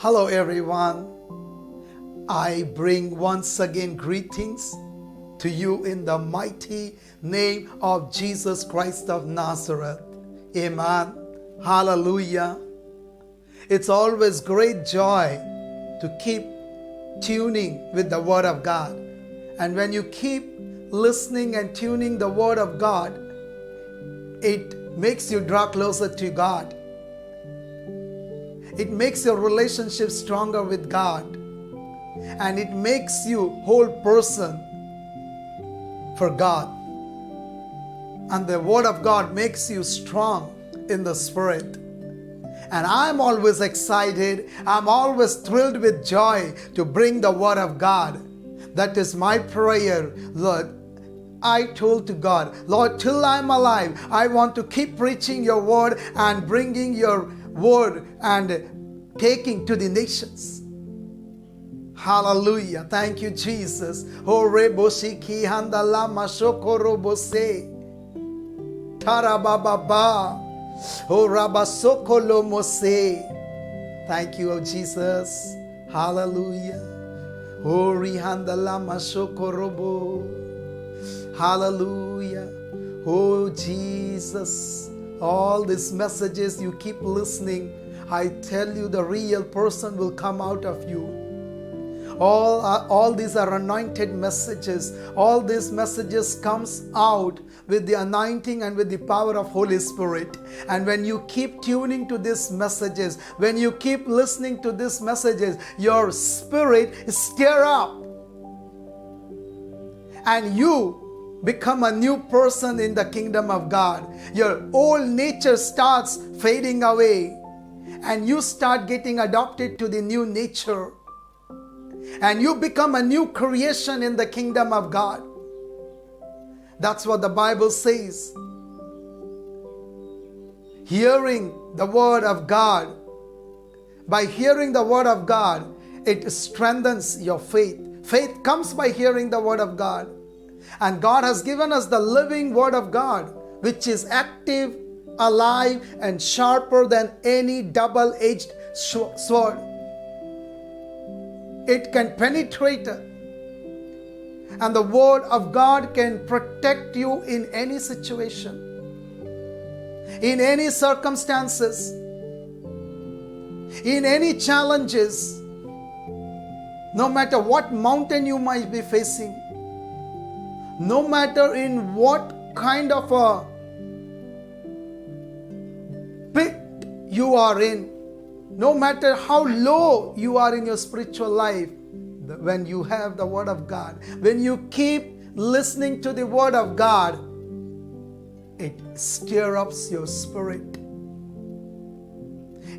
Hello, everyone. I bring once again greetings to you in the mighty name of Jesus Christ of Nazareth. Amen. Hallelujah. It's always great joy to keep tuning with the Word of God. And when you keep listening and tuning the Word of God, it makes you draw closer to God. It makes your relationship stronger with God. And it makes you whole person for God. And the Word of God makes you strong in the Spirit. And I'm always excited. I'm always thrilled with joy to bring the Word of God. That is my prayer, Lord. I told to God, Lord, till I'm alive, I want to keep preaching your word and bringing your word and taking to the nations. Hallelujah. Thank you, Jesus. Horeboshiki handala mashokorobose. Tarabababa. Horabasokolomose. Thank you, oh Jesus. Hallelujah. Hori handala mashokorobo. Hallelujah. Oh Jesus. All these messages you keep listening, I tell you the real person will come out of you. All these are anointed messages. All these messages comes out with the anointing and with the power of Holy Spirit. And when you keep tuning to these messages, when you keep listening to these messages, your spirit is stirred up. And you become a new person in the kingdom of God. Your old nature starts fading away. And you start getting adopted to the new nature. And you become a new creation in the kingdom of God. That's what the Bible says. Hearing the word of God. By hearing the word of God, it strengthens your faith. Faith comes by hearing the word of God. And God has given us the living word of God, which is active, alive, and sharper than any double-edged sword. It can penetrate, and the word of God can protect you in any situation, in any circumstances, in any challenges, no matter what mountain you might be facing, no matter in what kind of a pit you are in, no matter how low you are in your spiritual life, when you have the Word of God, when you keep listening to the Word of God, it stirs up your spirit.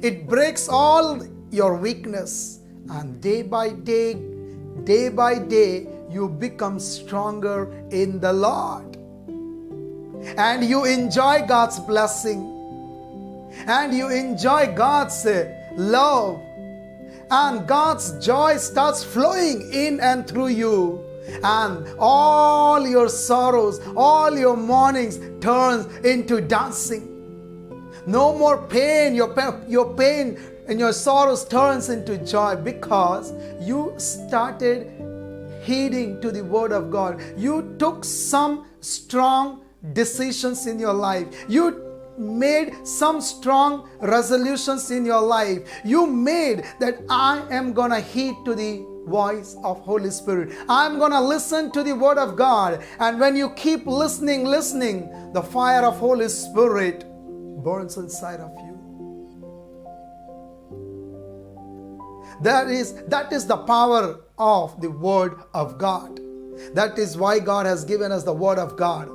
It breaks all your weakness, and day by day, you become stronger in the Lord. And you enjoy God's blessing. And you enjoy God's love. And God's joy starts flowing in and through you. And all your sorrows, all your mournings turns into dancing. No more pain. Your pain and your sorrows turns into joy because you started heeding to the word of God. You took some strong decisions in your life. You made some strong resolutions in your life. You made that I am going to heed to the voice of Holy Spirit. I'm going to listen to the word of God. And when you keep listening, the fire of Holy Spirit burns inside of you. That is the power of the Word of God. That is why God has given us the Word of God.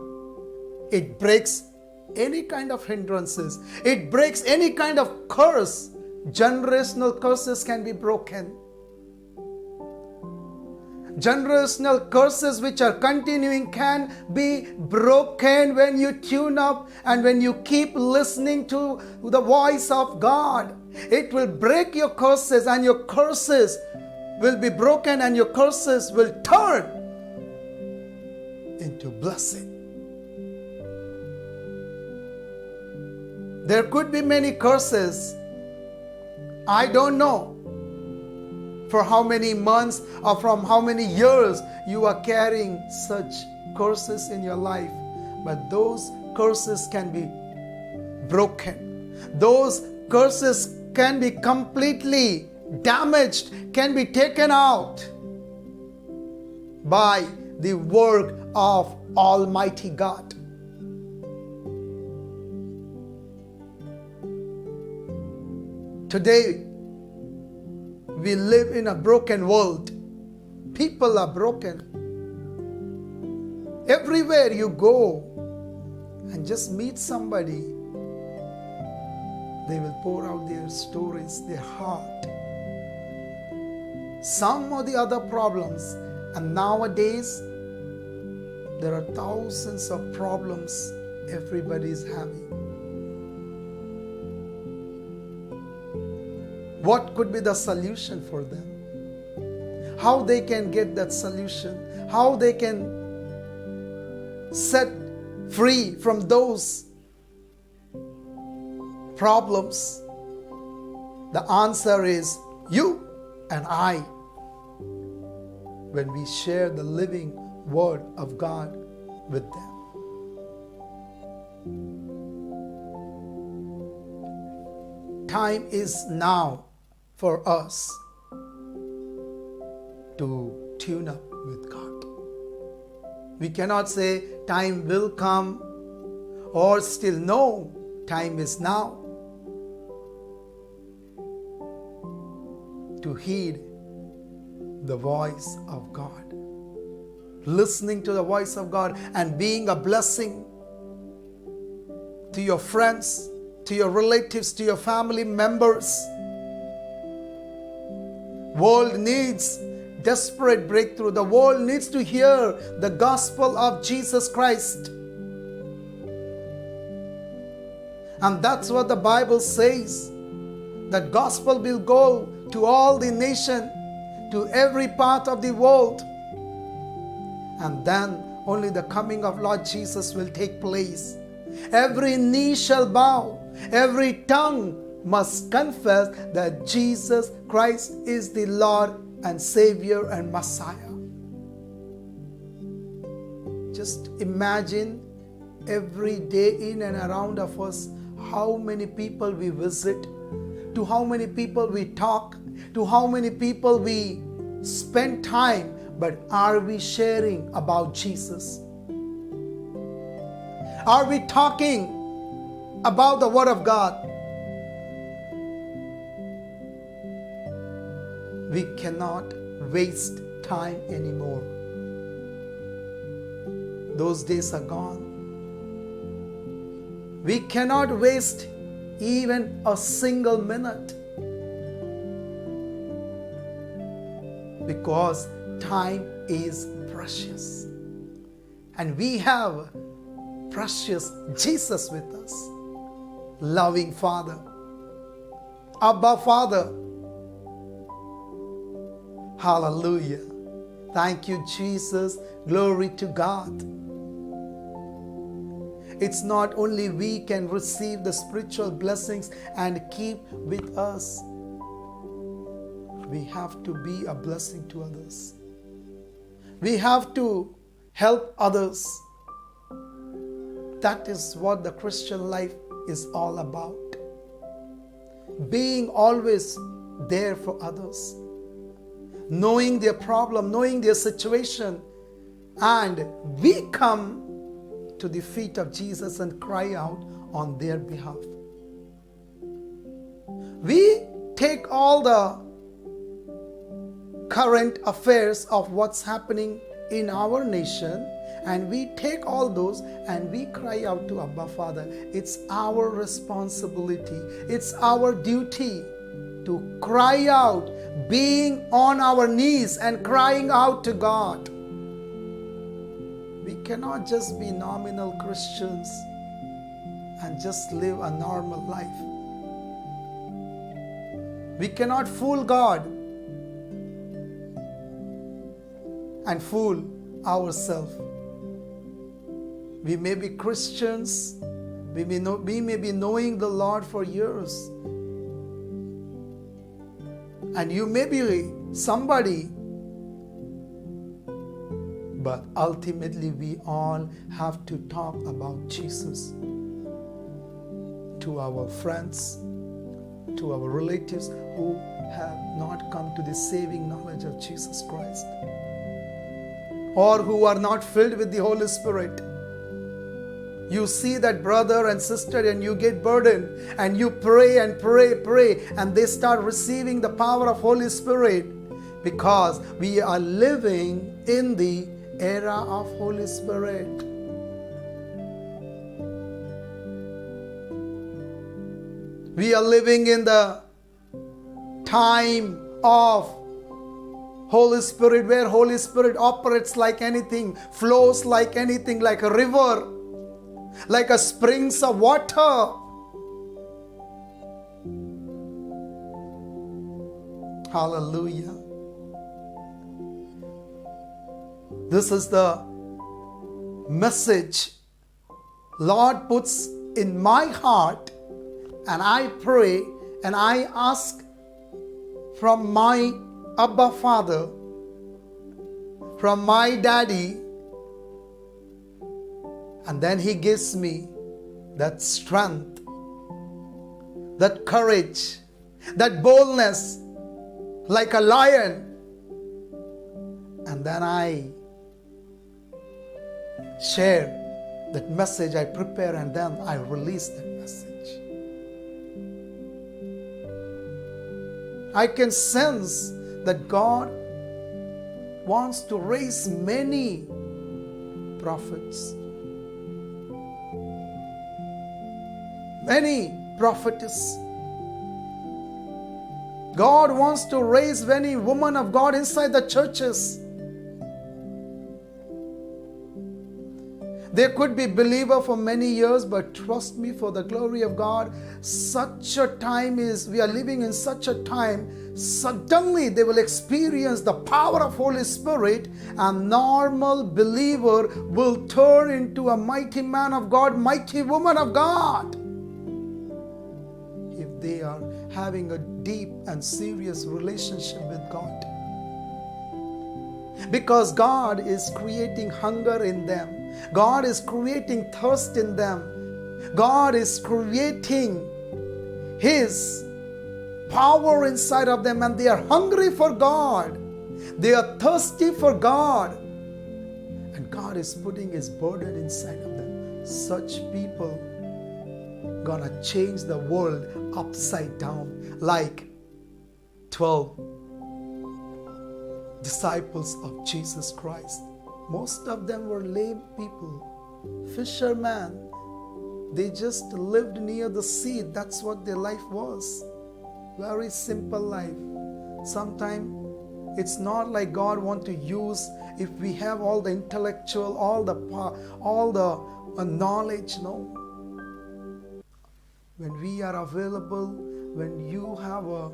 It breaks any kind of hindrances. It breaks any kind of curse. Generational curses can be broken. Generational curses which are continuing can be broken when you tune up and when you keep listening to the voice of God. It will break your curses, and your curses will be broken, and your curses will turn into blessing. There could be many curses. I don't know. For how many months or from how many years you are carrying such curses in your life. But those curses can be broken. Those curses can be completely damaged, can be taken out by the work of Almighty God. Today, we live in a broken world. People are broken. Everywhere you go and just meet somebody, they will pour out their stories, their heart, some or the other problems. And nowadays, there are thousands of problems everybody is having. What could be the solution for them? How they can get that solution? How they can set free from those problems? The answer is you and I, when we share the living Word of God with them. Time is now for us to tune up with God. We cannot say time will come or still no, time is now to heed the voice of God. Listening to the voice of God and being a blessing to your friends, to your relatives, to your family members. World needs desperate breakthrough. The world needs to hear the gospel of Jesus Christ. And that's what the Bible says. That gospel will go to all the nation, to every part of the world. And then only the coming of Lord Jesus will take place. Every knee shall bow, every tongue must confess that Jesus Christ is the Lord and Savior and Messiah. Just imagine every day in and around of us how many people we visit, to how many people we talk, to how many people we spend time, but are we sharing about Jesus? Are we talking about the Word of God? We cannot waste time anymore. Those days are gone. We cannot waste even a single minute, because time is precious. And we have precious Jesus with us. Loving Father, Abba Father. Hallelujah. Thank you, Jesus. Glory to God. It's not only we can receive the spiritual blessings and keep with us. We have to be a blessing to others. We have to help others. That is what the Christian life is all about. Being always there for others. Knowing their problem, knowing their situation. And we come to the feet of Jesus and cry out on their behalf. We take all the current affairs of what's happening in our nation, and we take all those and we cry out to Abba Father. It's our responsibility. It's our duty to cry out, being on our knees and crying out to God. We cannot just be nominal Christians and just live a normal life. We cannot fool God and fool ourselves. We may be Christians, we may be knowing the Lord for years, and you may be somebody, but ultimately we all have to talk about Jesus to our friends, to our relatives who have not come to the saving knowledge of Jesus Christ, or who are not filled with the Holy Spirit. You see that brother and sister and you get burdened and you pray and pray and they start receiving the power of Holy Spirit, because we are living in the era of Holy Spirit. We are living in the time of Holy Spirit, where Holy Spirit operates like anything, flows like anything, like a river, like a springs of water. Hallelujah. This is the message Lord puts in my heart, and I pray and I ask from my Abba Father, from my Daddy, and then He gives me that strength, that courage, that boldness like a lion. And then I share that message, I prepare, and then I release that message. I can sense that God wants to raise many prophets, many prophetess. God wants to raise many women of God inside the churches. They could be believer for many years, but trust me, for the glory of God, such a time we are living in such a time, suddenly they will experience the power of Holy Spirit, and normal believer will turn into a mighty man of God, mighty woman of God, if they are having a deep and serious relationship with God. Because God is creating hunger in them. God is creating thirst in them. God is creating His power inside of them, and they are hungry for God. They are thirsty for God. And God is putting His burden inside of them. Such people gonna change the world upside down, like 12 disciples of Jesus Christ. Most of them were lame people, fishermen. They just lived near the sea. That's what their life was. Very simple life. Sometimes it's not like God wants to use, if we have all the intellectual, all the knowledge. No. When we are available, when you have a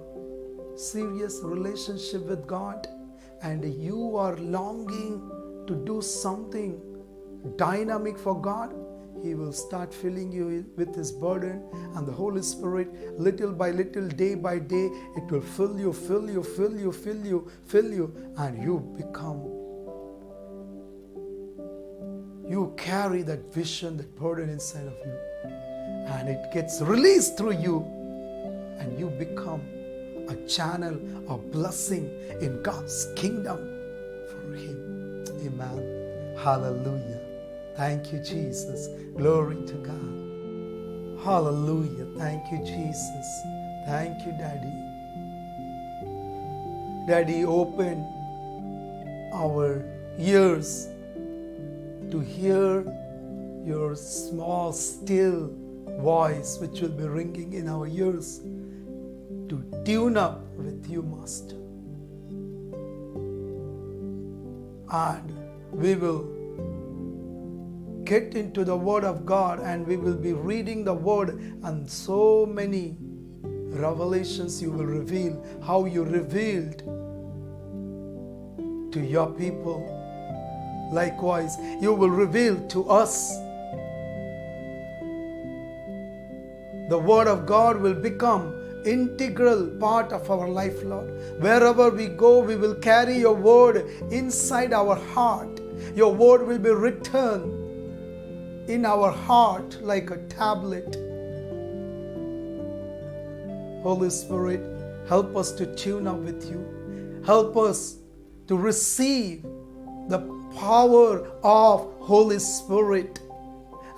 serious relationship with God, and you are longing to do something dynamic for God, He will start filling you with His burden, and the Holy Spirit, little by little, day by day, it will fill you, and you carry that vision, that burden inside of you, and it gets released through you, and you become a channel of blessing in God's kingdom for Him. Amen. Hallelujah. Thank you, Jesus. Glory to God. Hallelujah. Thank you, Jesus. Thank you, Daddy. Daddy, open our ears to hear your small, still voice, which will be ringing in our ears, to tune up with you, Master. And we will get into the Word of God, and we will be reading the Word, and so many revelations you will reveal, how you revealed to your people. Likewise, you will reveal to us. The Word of God will become integral part of our life, Lord. Wherever we go, we will carry your word inside our heart. Your word will be written in our heart like a tablet. Holy Spirit, help us to tune up with you. Help us to receive the power of Holy Spirit.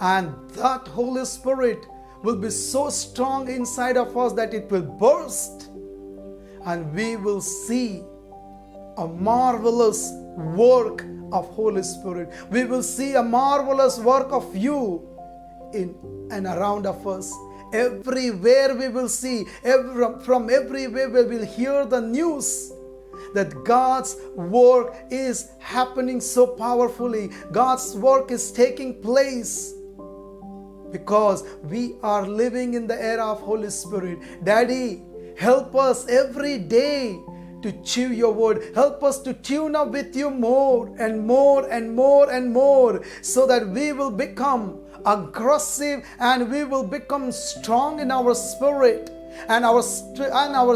And that Holy Spirit will be so strong inside of us that it will burst. And we will see a marvelous work of Holy Spirit. We will see a marvelous work of you in and around of us. Everywhere we will see, from everywhere we will hear the news that God's work is happening so powerfully. God's work is taking place because we are living in the era of Holy Spirit. Daddy, help us every day to chew your word. Help us to tune up with you more and more and more and more, so that we will become aggressive and we will become strong in our spirit, and our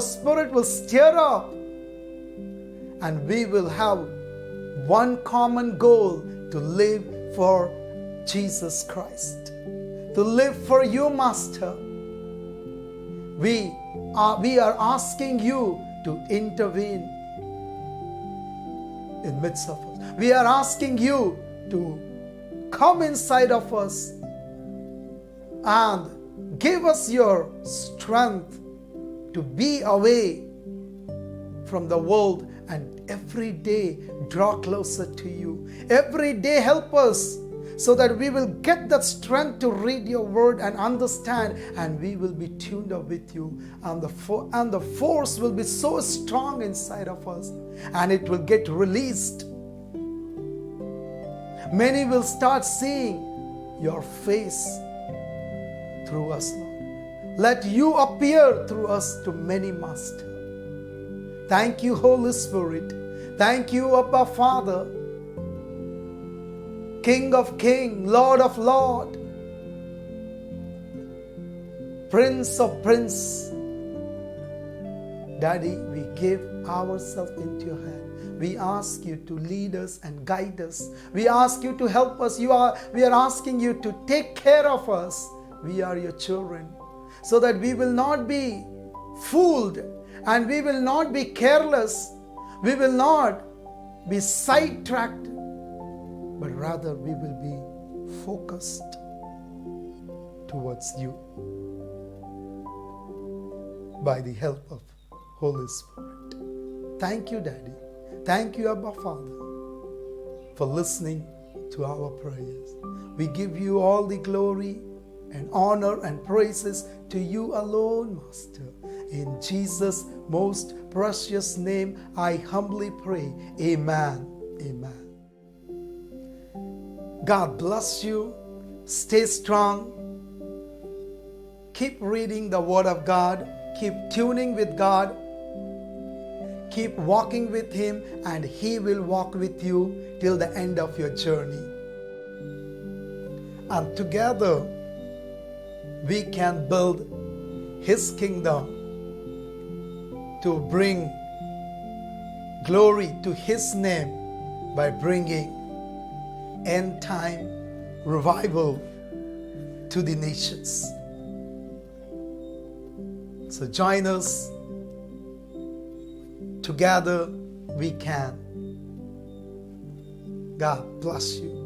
spirit will stir up, and we will have one common goal: to live for Jesus Christ, to live for you, Master. We are asking you to intervene in midst of us. We are asking you to come inside of us and give us your strength to be away from the world and every day draw closer to you. Every day help us so that we will get that strength to read your word and understand, and we will be tuned up with you, and the force will be so strong inside of us, and it will get released. Many will start seeing your face through us, Lord. Let you appear through us to many, Master. Thank you, Holy Spirit. Thank you, Abba Father, King of Kings, Lord of Lords, Prince of Prince. Daddy, we give ourselves into your hand. We ask you to lead us and guide us. We ask you to help us. We are asking you to take care of us. We are your children, so that we will not be fooled and we will not be careless. We will not be sidetracked, but rather we will be focused towards you by the help of Holy Spirit. Thank you, Daddy. Thank you, Abba Father, for listening to our prayers. We give you all the glory and honor and praises to you alone, Master. In Jesus' most precious name, I humbly pray. Amen. Amen. God bless you. Stay strong. Keep reading the Word of God. Keep tuning with God. Keep walking with Him, and He will walk with you till the end of your journey. And together, we can build His kingdom to bring glory to His name by bringing end time revival to the nations. So join us. Together we can. God bless you.